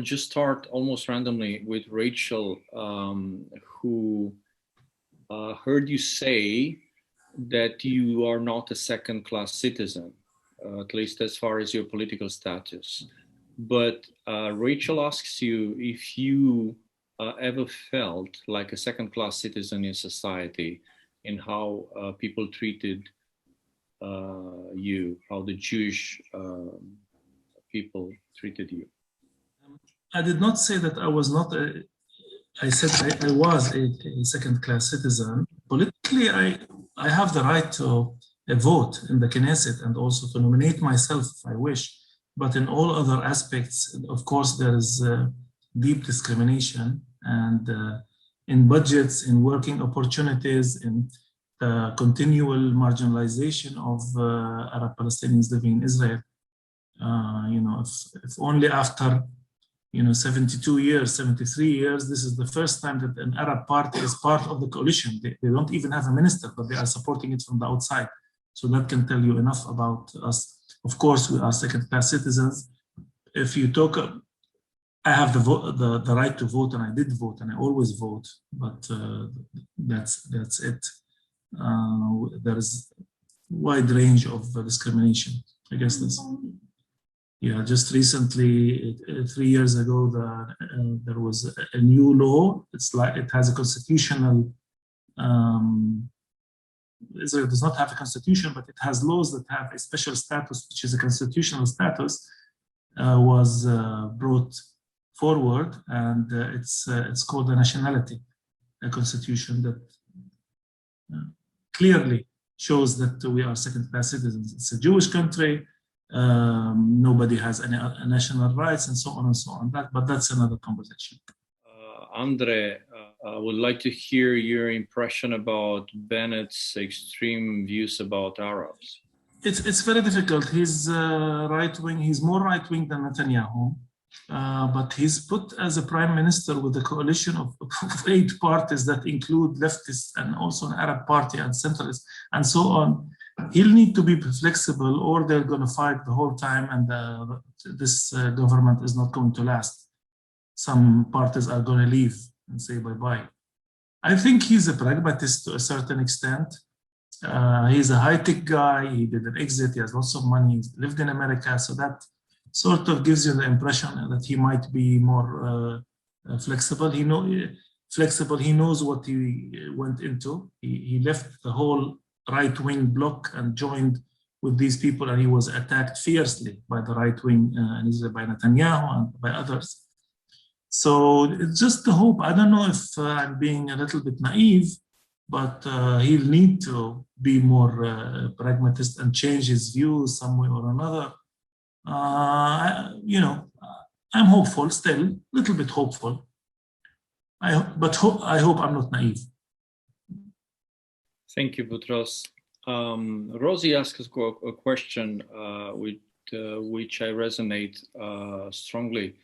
just start almost randomly with Rachel, who heard you say that you are not a second-class citizen, at least as far as your political status. But Rachel asks you if you ever felt like a second-class citizen in society, in how people treated you, how the Jewish people treated you. I did not say that I was not I said I was a second-class citizen. Politically, I have the right to vote in the Knesset and also to nominate myself if I wish. But in all other aspects, of course, there is deep discrimination, and in budgets, in working opportunities, in continual marginalization of Arab Palestinians living in Israel. If only after 72 years, 73 years, this is the first time that an Arab party is part of the coalition. They don't even have a minister, but they are supporting it from the outside. So that can tell you enough about us. Of course, we are second-class citizens. If you talk, I have the right to vote, and I did vote, and I always vote. But that's it. There is a wide range of discrimination. I guess this. Yeah, just recently, 3 years ago, there was a new law. It's like it has a constitutional. Israel does not have a constitution, but it has laws that have a special status, which is a constitutional status, was brought forward, and it's called a nationality, a constitution that clearly shows that we are second-class citizens. It's a Jewish country. Nobody has any national rights, and so on and so on. But that's another conversation. Andre, I would like to hear your impression about Bennett's extreme views about Arabs. It's very difficult. He's right-wing. He's more right-wing than Netanyahu. But he's put as a prime minister with a coalition of 8 parties that include leftists and also an Arab party and centrists and so on. He'll need to be flexible, or they're going to fight the whole time, and this government is not going to last. Some parties are going to leave and say bye-bye. I think he's a pragmatist to a certain extent. He's a high-tech guy. He did an exit. He has lots of money. He's lived in America. So that sort of gives you the impression that he might be more flexible. He knows what he went into. He left the whole right-wing bloc and joined with these people, and he was attacked fiercely by the right-wing, by Netanyahu and by others. So it's just the hope. I don't know if I'm being a little bit naive, but he'll need to be more pragmatist and change his views some way or another. I'm hopeful still, a little bit hopeful. I hope I'm not naive. Thank you, Botrus. Rosie asked us a question with which I resonate strongly.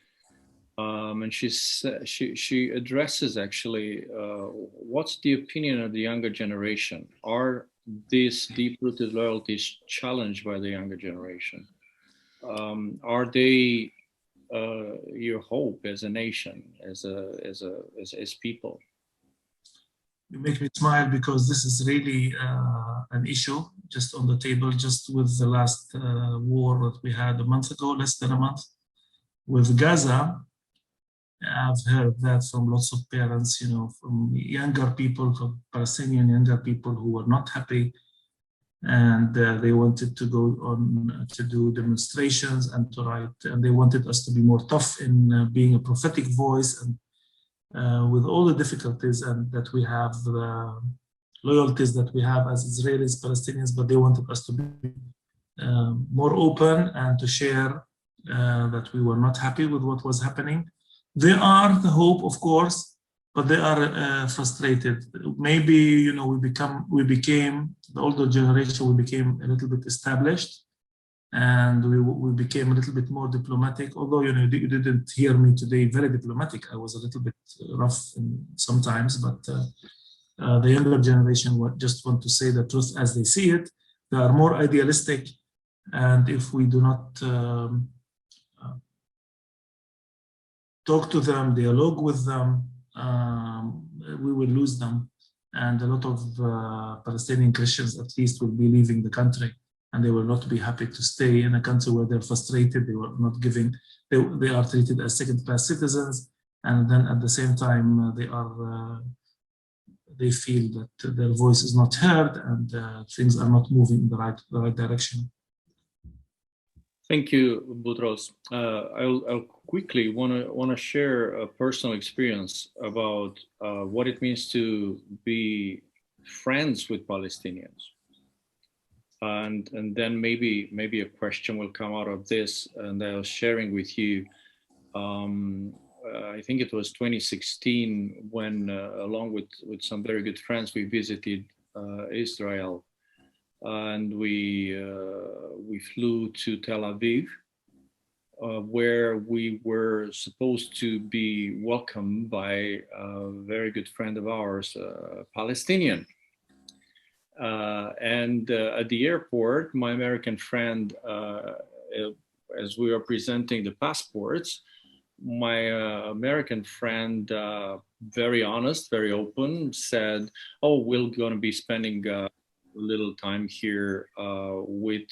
And she addresses actually what's the opinion of the younger generation? Are these deep-rooted loyalties challenged by the younger generation? Are they your hope as a nation, as people? You make me smile because this is really an issue just on the table, just with the last war that we had a month ago, less than a month, with Gaza, I've heard that from lots of parents, from younger people, from Palestinian younger people who were not happy, and they wanted to go on to do demonstrations and to write, and they wanted us to be more tough in being a prophetic voice, and with all the difficulties and that we have, the loyalties that we have as Israelis, Palestinians, but they wanted us to be more open and to share that we were not happy with what was happening. They are the hope, of course, but they are frustrated. Maybe, we became, the older generation, we became a little bit established, and we became a little bit more diplomatic. Although, you didn't hear me today very diplomatic. I was a little bit rough sometimes, but the younger generation just want to say the truth as they see it. They are more idealistic, and if we do not talk to them, dialogue with them, we will lose them. And a lot of Palestinian Christians, at least, will be leaving the country, and they will not be happy to stay in a country where they're frustrated. They were not giving, they are treated as second-class citizens, and then at the same time, they feel that their voice is not heard, and things are not moving in the right direction. Thank you, Botrus. I'll quickly want to share a personal experience about what it means to be friends with Palestinians, and then maybe a question will come out of this. And I was sharing with you. I think it was 2016 when, along with some very good friends, we visited Israel. And we flew to Tel Aviv, where we were supposed to be welcomed by a very good friend of ours, Palestinian. And at the airport, my American friend, as we were presenting the passports, my American friend, very honest, very open, said, "Oh, we're going to be spending little time here with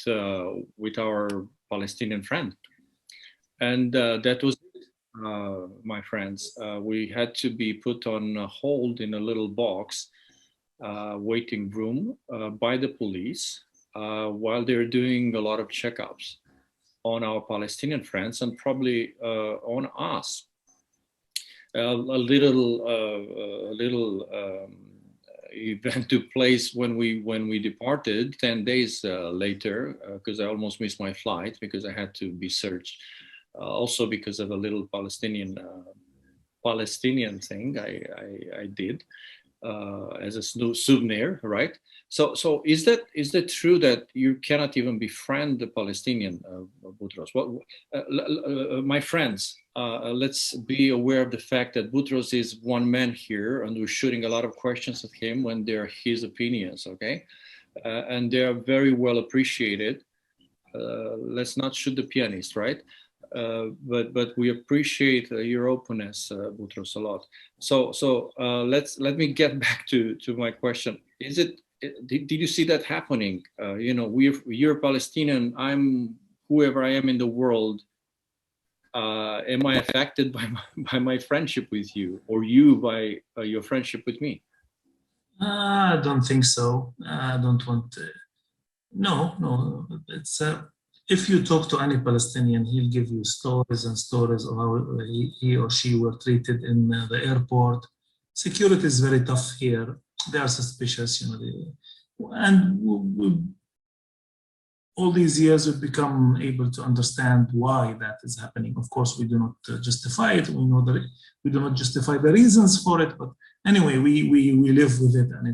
our Palestinian friend," and that was my friends. We had to be put on hold in a little box waiting room by the police while they're doing a lot of checkups on our Palestinian friends and probably on us. A little event took place when we departed 10 days later, because I almost missed my flight because I had to be searched, also because of a little Palestinian thing I did as a souvenir, right? So is that true that you cannot even befriend the Palestinian, Botrus? My friends, let's be aware of the fact that Botrus is one man here, and we're shooting a lot of questions at him when they're his opinions, okay? And they are very well appreciated. Let's not shoot the pianist, right? But we appreciate your openness, Botrus, a lot. So let me get back to my question. Did you see that happening? You're Palestinian. I'm whoever I am in the world. Am I affected by my friendship with you, or you by your friendship with me? I don't think so. I don't want to. No. It's if you talk to any Palestinian, he'll give you stories and stories of how he or she were treated in the airport. Security is very tough here. They are suspicious, and all these years we've become able to understand why that is happening. Of course, we do not justify it. We know that we do not justify the reasons for it, but anyway, we live with it, and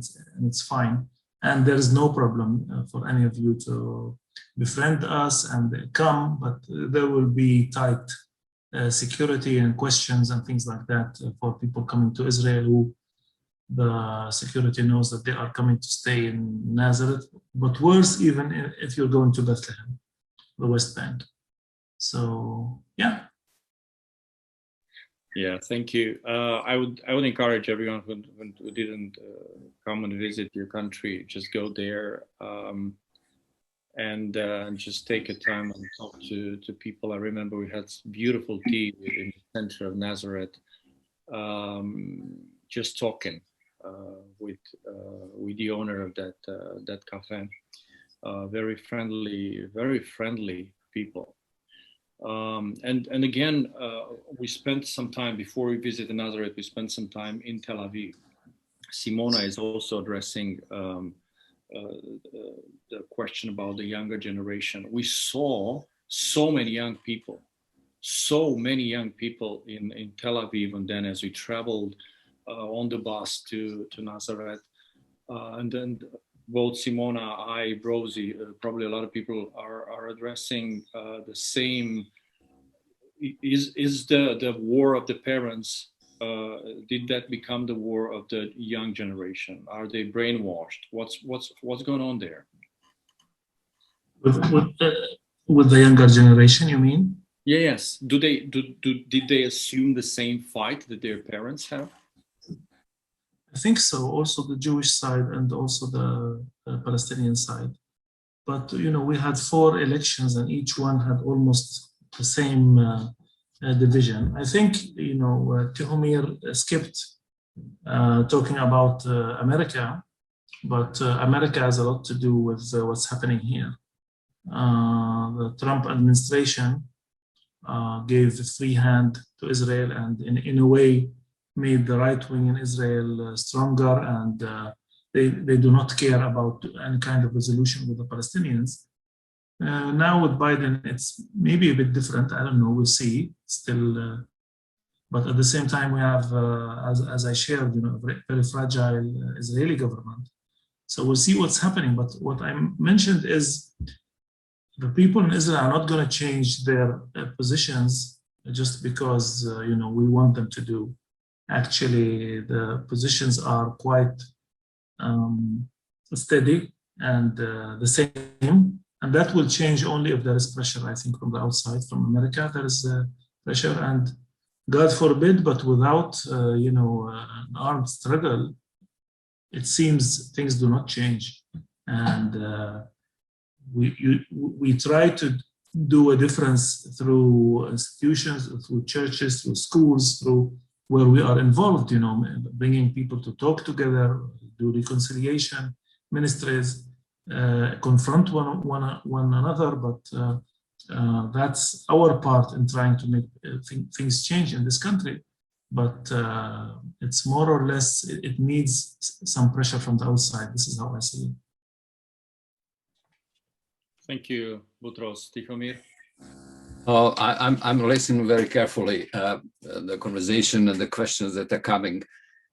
it's fine. And there is no problem for any of you to befriend us and come, but there will be tight security and questions and things like that for people coming to Israel who the security knows that they are coming to stay in Nazareth, but worse even if you're going to Bethlehem, the West Bank. So, yeah. Yeah, thank you. I would encourage everyone who didn't come and visit your country, just go there. and just take a time and talk to people. I remember we had beautiful tea in the center of Nazareth, just talking with the owner of that cafe. Very friendly people. And again, we spent some time before we visited Nazareth. We spent some time in Tel Aviv. Simona is also addressing the question about the younger generation. We saw so many young people in Tel Aviv, and then as we traveled on the bus to Nazareth, and then both Simona, I, Rosie, probably a lot of people are addressing the same. Is the war of the parents? Did that become the war of the young generation? Are they brainwashed? What's going on there? With the younger generation, you mean? Yes. Did they assume the same fight that their parents have? I think so. Also the Jewish side and also the Palestinian side. But we had 4 elections, and each one had almost the same division. I think Tihomir skipped talking about America, but America has a lot to do with what's happening here. The Trump administration gave a free hand to Israel, and in a way made the right wing in Israel stronger, and they do not care about any kind of resolution with the Palestinians. Now with Biden, it's maybe a bit different. I don't know. We'll see. Still, but at the same time, we have, as I shared, a very fragile Israeli government. So we'll see what's happening. But what I mentioned is the people in Israel are not going to change their positions just because we want them to do. Actually, the positions are quite steady and the same. And that will change only if there is pressure, I think, from the outside, from America. There is pressure, and God forbid, but without, an armed struggle, it seems things do not change. And we try to do a difference through institutions, through churches, through schools, through where we are involved, bringing people to talk together, do reconciliation, ministries, confront one another, but that's our part in trying to make things change in this country. But it's more or less, it needs some pressure from the outside. This is how I see it. Thank you, Botrus. Tihomir? Oh, I'm listening very carefully the conversation and the questions that are coming,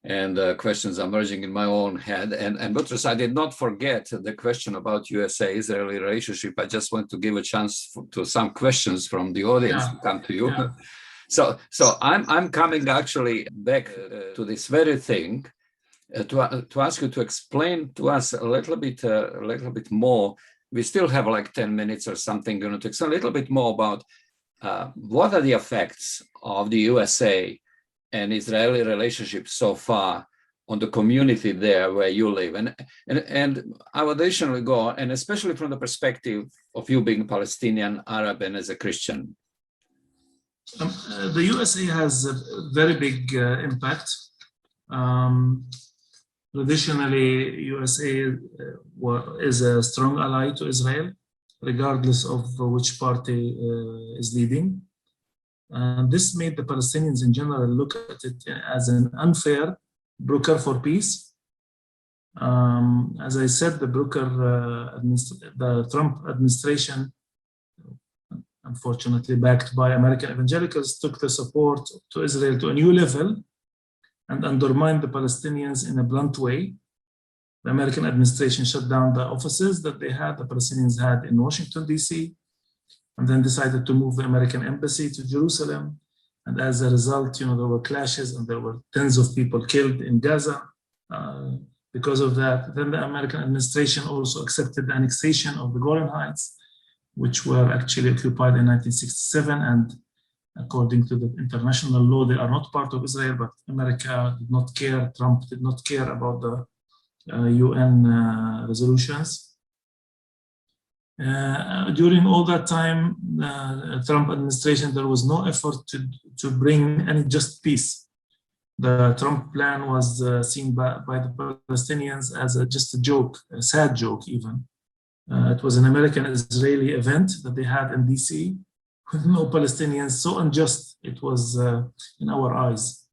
and questions emerging in my own head. And Botrus, I did not forget the question about USA-Israeli relationship. I just want to give a chance to some questions from the audience to come to you. Yeah. So I'm coming actually back to this very thing to ask you to explain to us a little bit more. We still have like 10 minutes or something, to explain a little bit more about what are the effects of the USA and Israeli relationship so far on the community there where you live. And I would additionally go, and especially from the perspective of you being Palestinian, Arab, and as a Christian. The USA has a very big impact. Traditionally, USA is a strong ally to Israel, regardless of which party is leading. This made the Palestinians in general look at it as an unfair broker for peace. As I said, the Trump administration, unfortunately backed by American evangelicals, took the support to Israel to a new level and undermined the Palestinians in a blunt way. The American administration shut down the offices that the Palestinians had in Washington, D.C., and then decided to move the American embassy to Jerusalem. And as a result, there were clashes and there were tens of people killed in Gaza because of that. Then the American administration also accepted the annexation of the Golan Heights, which were actually occupied in 1967. And according to the international law, they are not part of Israel, but America did not care. Trump did not care about the UN resolutions. During all that time, Trump administration, there was no effort to bring any just peace. The Trump plan was seen by the Palestinians as just a joke, a sad joke even. It was an American-Israeli event that they had in DC with no Palestinians, so unjust it was in our eyes.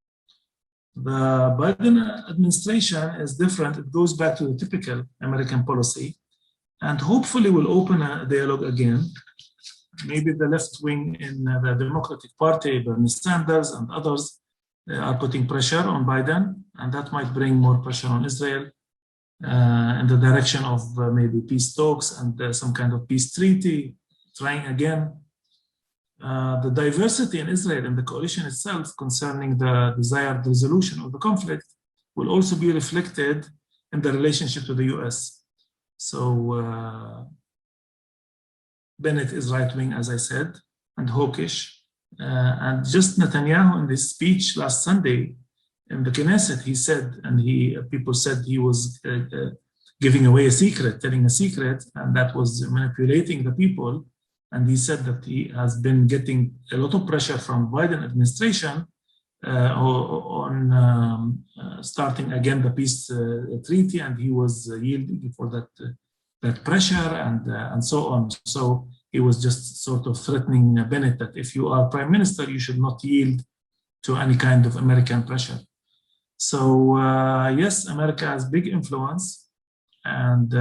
The Biden administration is different. It goes back to the typical American policy and hopefully will open a dialogue again. Maybe the left wing in the Democratic Party, Bernie Sanders and others, are putting pressure on Biden, and that might bring more pressure on Israel in the direction of maybe peace talks and some kind of peace treaty, trying again. The diversity in Israel and the coalition itself concerning the desired resolution of the conflict will also be reflected in the relationship to the US. So Bennett is right-wing, as I said, and hawkish. And just Netanyahu in this speech last Sunday in the Knesset, he said, and people said he was giving away a secret, telling a secret, and that was manipulating the people. And he said that he has been getting a lot of pressure from Biden administration on starting again the peace treaty, and he was yielding for that pressure and so on. So he was just sort of threatening Bennett that if you are prime minister, you should not yield to any kind of American pressure. So yes, America has big influence and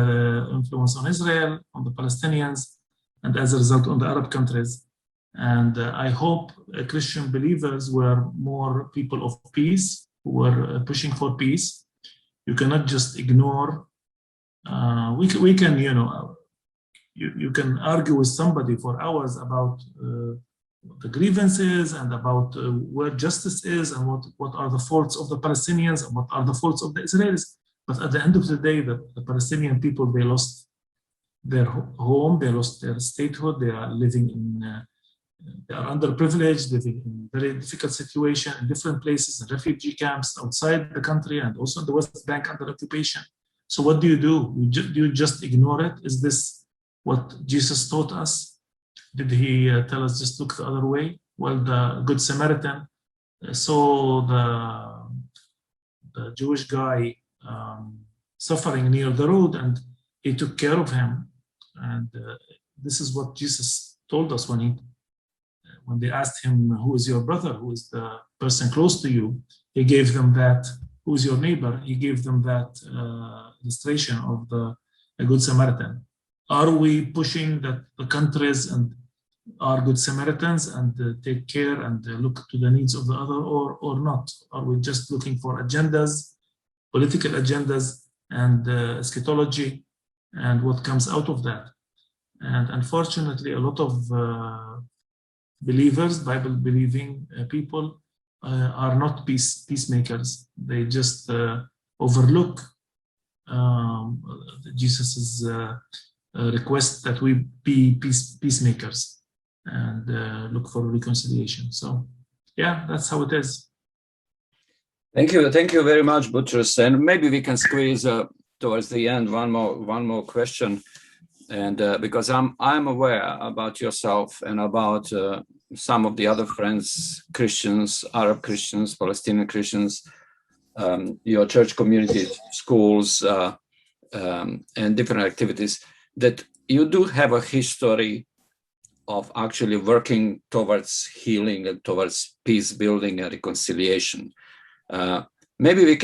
influence on Israel, on the Palestinians, and as a result on the Arab countries. And I hope Christian believers were more people of peace, who were pushing for peace. You cannot just ignore, we can, you can argue with somebody for hours about the grievances and about where justice is and what are the faults of the Palestinians and what are the faults of the Israelis. But at the end of the day, the Palestinian people, they lost their home, they lost their statehood, they are living in, they are underprivileged, living in very difficult situation in different places, in refugee camps outside the country and also in the West Bank under occupation. So what do? Do you just ignore it? Is this what Jesus taught us? Did he tell us just look the other way? Well, the Good Samaritan saw the Jewish guy suffering near the road, and he took care of him. And this is what Jesus told us when they asked him, who is your brother? Who is the person close to you? He gave them that. Who is your neighbor? He gave them that illustration of the Good Samaritan. Are we pushing that the countries and are Good Samaritans and take care and look to the needs of the other, or not? Are we just looking for agendas, political agendas, and eschatology, and what comes out of that? And unfortunately, a lot of believers, Bible-believing people, are not peacemakers. They just overlook Jesus's request that we be peacemakers and look for reconciliation. So, yeah, that's how it is. Thank you very much, Botrus. And maybe we can squeeze towards the end one more question. And because I'm aware about yourself and about some of the other friends, Christians, Arab Christians, Palestinian Christians, your church community, schools, and different activities, that you do have a history of actually working towards healing and towards peace building and reconciliation. Maybe we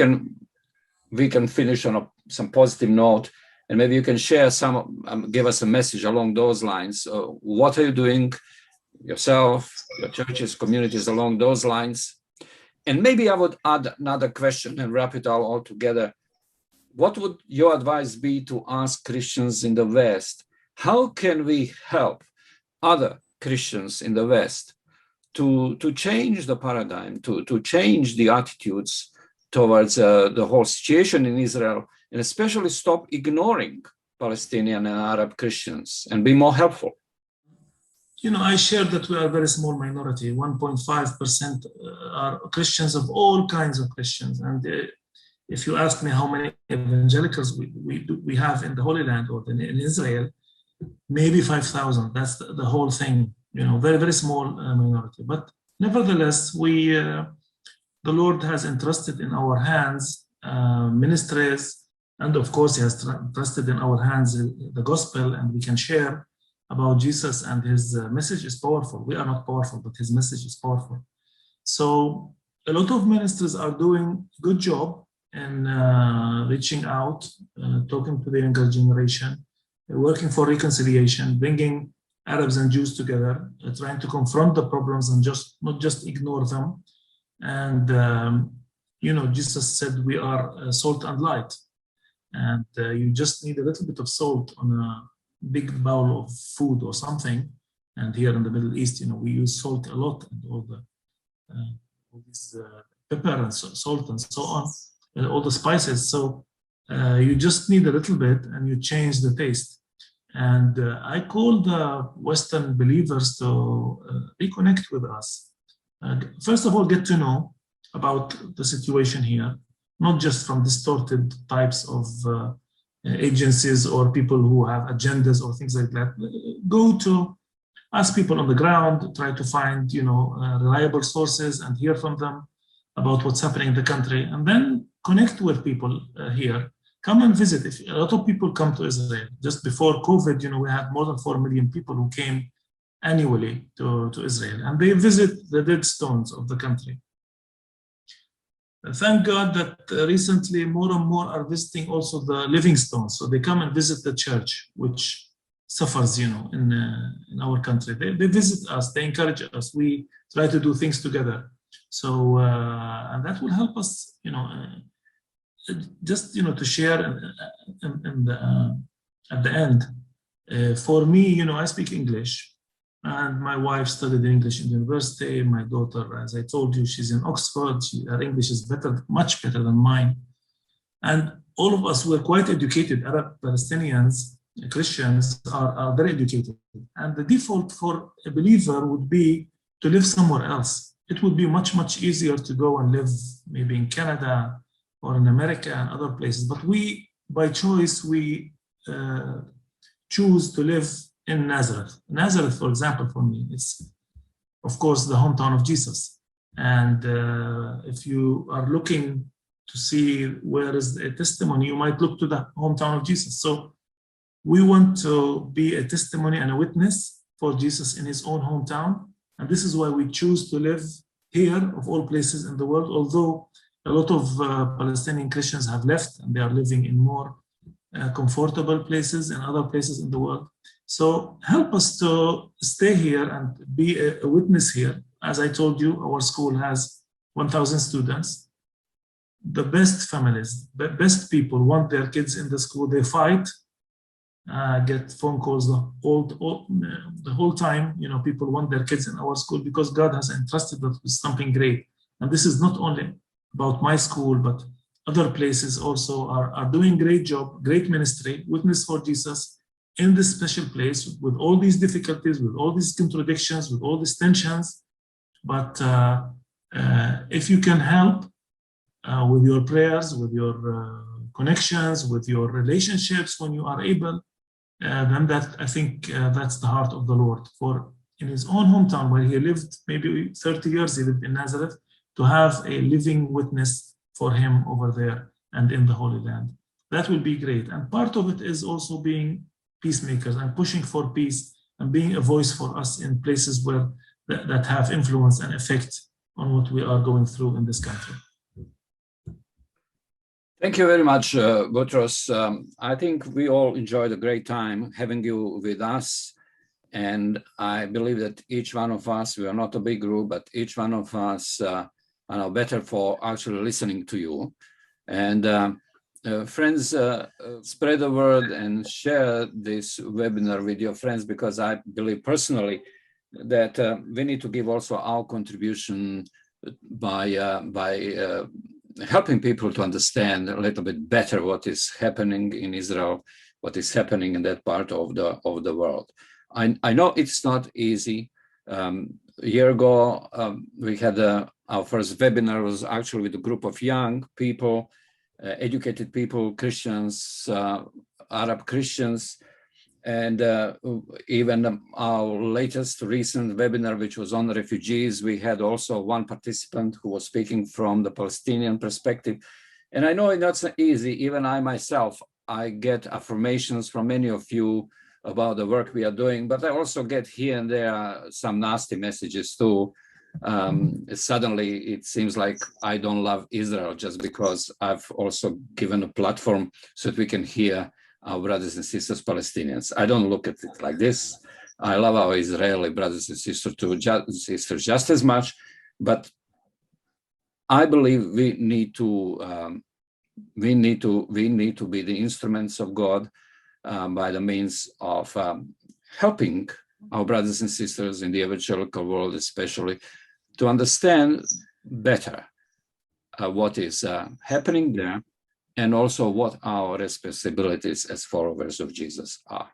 can finish on some positive note, and maybe you can share give us a message along those lines. What are you doing yourself, your churches, communities along those lines? And maybe I would add another question and wrap it all together. What would your advice be to ask Christians in the West? How can we help other Christians in the West to change the paradigm, to change the attitudes towards the whole situation in Israel, and especially stop ignoring Palestinian and Arab Christians and be more helpful? I shared that we are a very small minority. 1.5% are Christians, of all kinds of Christians. And if you ask me how many evangelicals we have in the Holy Land or in Israel, maybe 5,000. That's the whole thing, very, very small minority. But nevertheless, the Lord has entrusted in our hands ministries, and of course, He has entrusted in our hands the gospel, and we can share about Jesus, and His message is powerful. We are not powerful, but His message is powerful. So a lot of ministers are doing a good job in reaching out, talking to the younger generation, working for reconciliation, bringing Arabs and Jews together, trying to confront the problems and not just ignore them. And, Jesus said we are salt and light. And you just need a little bit of salt on a big bowl of food or something. And here in the Middle East, we use salt a lot, and all this pepper and salt and so on, and all the spices. So you just need a little bit, and you change the taste. And I call the Western believers to reconnect with us. First of all, get to know about the situation here, not just from distorted types of agencies or people who have agendas or things like that. Go to ask people on the ground, try to find reliable sources and hear from them about what's happening in the country, and then connect with people here. Come and visit. If a lot of people come to Israel. Just before COVID, we had more than 4 million people who came annually to Israel, and they visit the dead stones of the country. Thank God that recently more and more are visiting also the living stones. So they come and visit the church, which suffers, in our country. They visit us, they encourage us. We try to do things together. So, and that will help us, just, to share at the end. For me, I speak English. And my wife studied English in university. My daughter, as I told you, she's in Oxford. Her English is much better than mine. And all of us were quite educated. Arab Palestinians, Christians are very educated. And the default for a believer would be to live somewhere else. It would be much, much easier to go and live maybe in Canada or in America and other places. But we, by choice, we choose to live in Nazareth. Nazareth, for example, for me, it's, of course, the hometown of Jesus. And if you are looking to see where is a testimony, you might look to the hometown of Jesus. So we want to be a testimony and a witness for Jesus in his own hometown. And this is why we choose to live here, of all places in the world, although a lot of Palestinian Christians have left and they are living in more comfortable places and other places in the world. So help us to stay here and be a witness here. As I told you, our school has 1,000 students. The best families, the best people want their kids in the school. They fight, get phone calls the whole time. People want their kids in our school because God has entrusted us with something great. And this is not only about my school, but other places also are doing great job, great ministry, witness for Jesus in this special place with all these difficulties, with all these contradictions, with all these tensions. But if you can help with your prayers, with your connections, with your relationships, when you are able, then I think that's the heart of the Lord. For in his own hometown where he lived, maybe 30 years he lived in Nazareth, to have a living witness for him over there and in the Holy Land. That will be great. And part of it is also being peacemakers and pushing for peace and being a voice for us in places where that have influence and effect on what we are going through in this country. Thank you very much, Botrus. I think we all enjoyed a great time having you with us. And I believe that each one of us, we are not a big group, but each one of us are now better for actually listening to you. And friends, spread the word and share this webinar with your friends, because I believe personally that we need to give also our contribution by helping people to understand a little bit better what is happening in Israel, what is happening in that part of the world. I know it's not easy. A year ago, we had our first webinar was actually with a group of young people, educated people, Christians, Arab Christians, And even our latest recent webinar, which was on refugees, we had also one participant who was speaking from the Palestinian perspective. And I know it's not so easy. Even I myself, I get affirmations from many of you about the work we are doing, but I also get here and there some nasty messages too. Suddenly it seems like I don't love Israel just because I've also given a platform so that we can hear our brothers and sisters Palestinians. I don't look at it like this. I love our Israeli brothers and sisters just as much, but I believe we need to be the instruments of God by the means of helping our brothers and sisters in the evangelical world, especially, to understand better what is happening there, and also what our responsibilities as followers of Jesus are.